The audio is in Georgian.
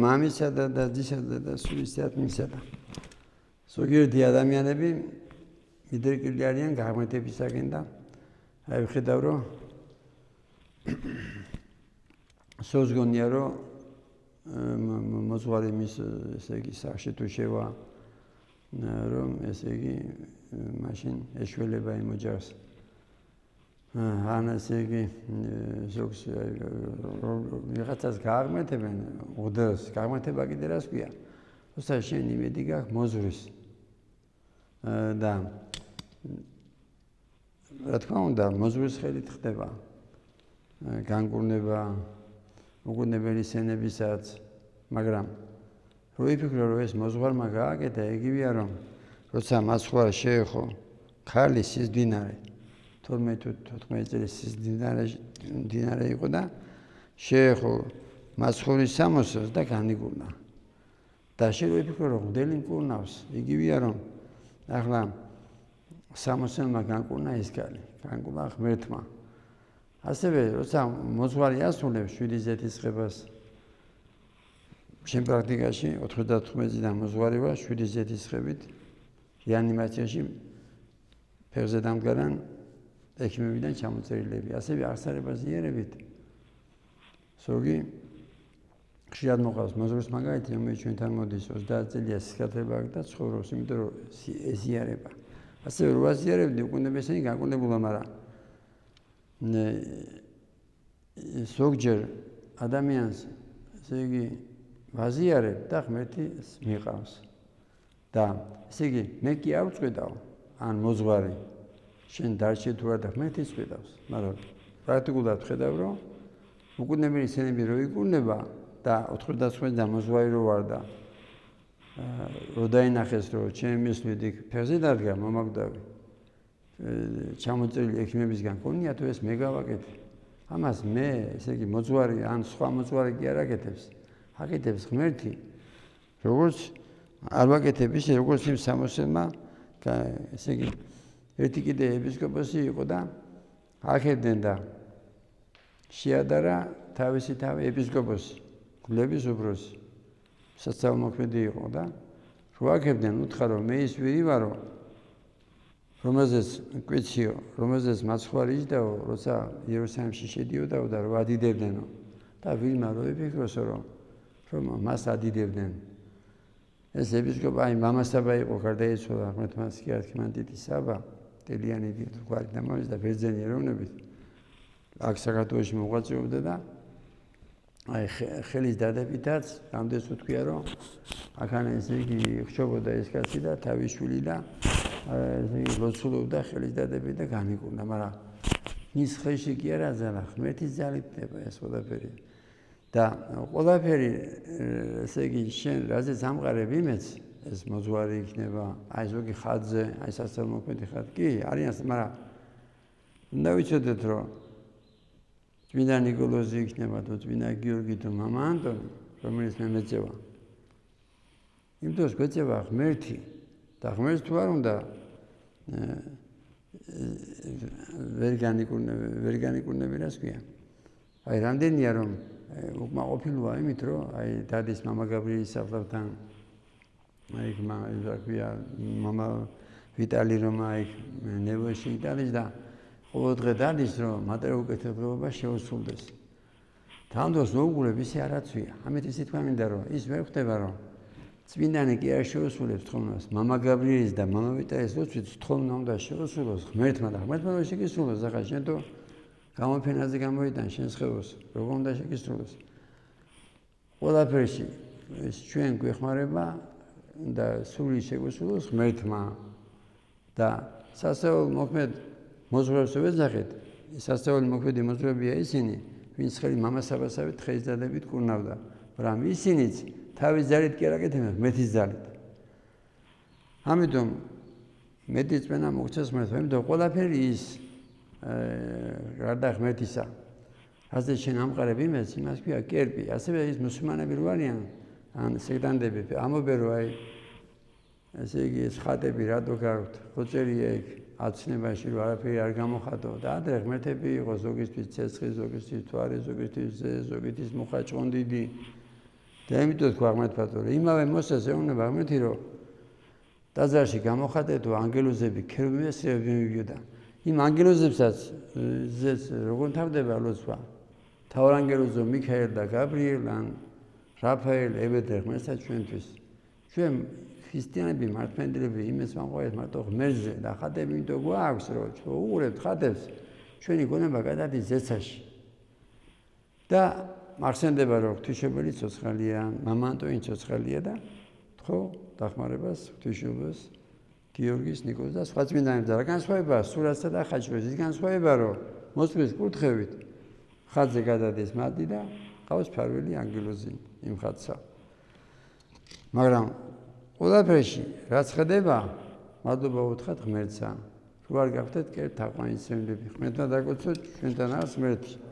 მამისა და დადისა და სულის თათმისა და ზოგიერთი ადამიანები მიდრეკილი არიან გაღმერთებისაგან და აი ვხედავ რომ სოზგონია რომ მოძღვარი მის ესე იგი სახში თუ შევა რომ ესე იგი მაშინ ეშველება იმ ოჯახს ან ესე იგი ზოგს ვიღაცას გააღმერთებენ უდელს გააღმერთება კიდე რას ქვია თუმცა შენ იმედი გაქვს მოძღვრის და რა თქმა უნდა მოძღვრის ხელით ხდება განკურნება უგუნებელი სენებისაც მაგრამ რო იფიქრო რომ ეს მოძღვარმა გააკეთა იგივეა რომ როცა მაცხვარ შეეხო ქალი სიზდინარე 12-14 წლის სიზდინარე იყო და შეეხო მაცხვრის სამოსელს და განიკურნა და შენ რო იფიქრო რომ მდელი მკურნავს იგივეა რომ ახლა სამოსელმა განკურნა ეს ქალი განკურნა ღმერთმა ასევე როცა მოძღვარი ასრულებს 7 ზეთისხებას შენ პრაქტიკაში 95 წლიდან მოძღვარი ვარ 7 ზეთისხებით რეანიმაციაში ფეხზე დამდგარან ექიმებიდან ჩამოწერილები ასევე აღსარებას იერებით ზოგი ხშირად მოყავს მოძღვრის მაგალითი რომელიც ჩვენთან მოდის 30 წელია სიკათრება აქვს და ცხოვრობს იმიტომ რომ ეზიარება ასევე რო აზიარებდი უკუნებესენი განკურნებულა მაგრამ ზოგჯერ ადამიანს ესე იგი ვაზიარებ და ღმერთი მიყავს და ესე იგი მე კი არ ვწვიდავ ან მოძღვარი შენ დარჩე თუ არა და ღმერთი წვიდავს მაგრამ პრაქტიკულად ვხედავ რომ უკუნებელი სენები რო იკურნება და 99-დან მოძღვარი რო ვარ და რო დაინახეს რომ ჩემი მისვლით იქ ფეხზე დადგა მომაკვდავი ჩამოწერილი ექიმებისგან ქონია თუ ეს მე გავაკეთე ამას მე ესე იგი მოძღვარი ან სხვა მოძღვარი კი არ აკეთებს აკეთებს ღმერთი როგორც არ ვაკეთებ ისე როგორც იმ სამოსელმა ესე იგი ერთი კიდე ეპისკოპოსი იყო და აკეთებდნენ და შეადარა თავისი თავი ეპისკოპოსი გლების უფროსი სასწაულმოქმედი იყო და რო აკეთებდნენ უთხრა რომ მე ის ვირი ვარო რომელზეც კვიციო რომელზეც მაცხვარი იჯდაო როცა იერუსალიმში შედიოდაო და რო ადიდებდნენო და ვირმა რო იფიქროსო რომ მას ადიდებდნენ ეს ეპისკოპა აი მამასაბა იყო გარდაეცვალა ღმერთმა კი არ თქმანდიტი საბა ტელიანი გვარი დამავიწყდა და ბერძენი ეროვნებით აქ საქართველოში მოღვაწეობდა და აი ხელის დადებითაც რამდენს უთქვია რომ აქან ესე იგი ხშობოდა ეს კაცი და თავის შვილი და ესე იგი ლოცულობდა ხელის დადებით და განიკურნა მაგრამ მის ხელში კი არა ზალა ღმერთის ძალით ხდება ეს ყველაფერი და ყველაფერი ესე იგი შენ რაზეც ამყარებ იმედს ეს მოძღვარი იქნება აი ზოგი ხატზე აი სასწაულმოქმედი ხატი კი არიან მაგრამ უნდა ვიცოდეთ რომ წმინდა ნიკოლოზი იქნება თუ წმინდა გიორგი თუ მამა ანტონი რომელიც მე მეწევა იმ დროს გვეწევა ღმერთი და ღმერთს თუ არ უნდა ვერ განიკურნები რას ქვია აი რამდენია რომ უკმაყოფილოა იმით რომ აი დადის მამა გაბრიელის საფლავთან აი რა ქვია მამა ვიტალი რომ აი ნევოში იტალის და ყოველ დღე დადის რომ მატერიალურობა შეუსრულდეს თანდოს მოუგულებ ისე არაცვია ამით ისე თქვა მინდა რომ ის ვერ ხდება რომ წმინდანი კი არ შეუსრულებს თხოვნას მამა გაბრიელის და მამა ვიტალის ლოცვით თხოვნა უნდა შეუსრულოს ღმერთმა და ღმერთმა რომ შეგისრულოს ახლა შენ თუ გამოფენაზე გამოიტან შენს ხელს როგორ უნდა შეგისრულოს ყველაფერში ეს ჩვენ გვეხმარება და სული შეგვისრულოს ღმერთმა და სასწაულმოქმედ მოძღვრებს ვეძახეთ სასწაულმოქმედი მოძღვრებია ისინი ვინც ხელი მამასაბასავით ხელის დადებით კურნავდა მაგრამ ისინიც თავის ძალით კი არ აკეთებენ ღმერთის ძალით ამიტომ მეტი წმენა მოგცეს ღმერთმა იმიტომ ყველაფერი ის გარდა ღმერთისა ასე შენ ამყარებ იმედს იმას ქვია კერპი ასევე ის მუსულმანები რო არიან ან სექტანტები ამობერო აი ესე იგი ეს ხატები რატო გაქვთ ხო წერია იქ აცნებაში რომ არაფერი არ გამოხატო და ადრე ღმერთები იყო ზოგისთვის ცეცხლი ზოგისთვის თვარი ზოგისთვის ზოგისთვის მუხა ჭყონდიდი და იმიტომ თქვა ღმერთმა, რომ იმავე მოსეს ეუბნება ღმერთი, რომ ტაძარში გამოხატეთ, თუ ანგელოზები ქერუბინები მივიდოდა. იმ ანგელოზებსაც როგორ თავდება ლოცვა? თავარანგელოზო მიქაელ და გაბრიელ ან რაფაელ ებედე ღმერთსაც ჩვენთვის. ჩვენ ქრისტიანები მართლმადიდებლები იმას ვამყარებთ მარტო ღმერთზე და ხატები იმიტომ გვაქვს, რომ ჩვენ უყურებთ ხატებს, ჩვენი გონება გადადის ზეცაში. და მახსენდება, რომ ღვთისმშობელი ცოცხალია, მამა ანტონი ცოცხალია და ხო დახმარებას ღვთისმშობელს გიორგის, ნიკოლოზ და სხვა წმინდანებს და რა განსხვავებაა სურათსა და ხაჭვეს? ის განსხვავება, რომ მოსწვის კურთხევით ხატზე გადადის მატი და ყავს ფარველი ანგელოზი იმ ხატსა. მაგრამ ყველაფერში რაც ხდება, მადლობა უთხრათ ღმერთსა. თუ არ გავხდეთ კერთ თაყვანისმცემლები, ღმერთმა დაგოცოთ ჩვენთან არის ღმერთი.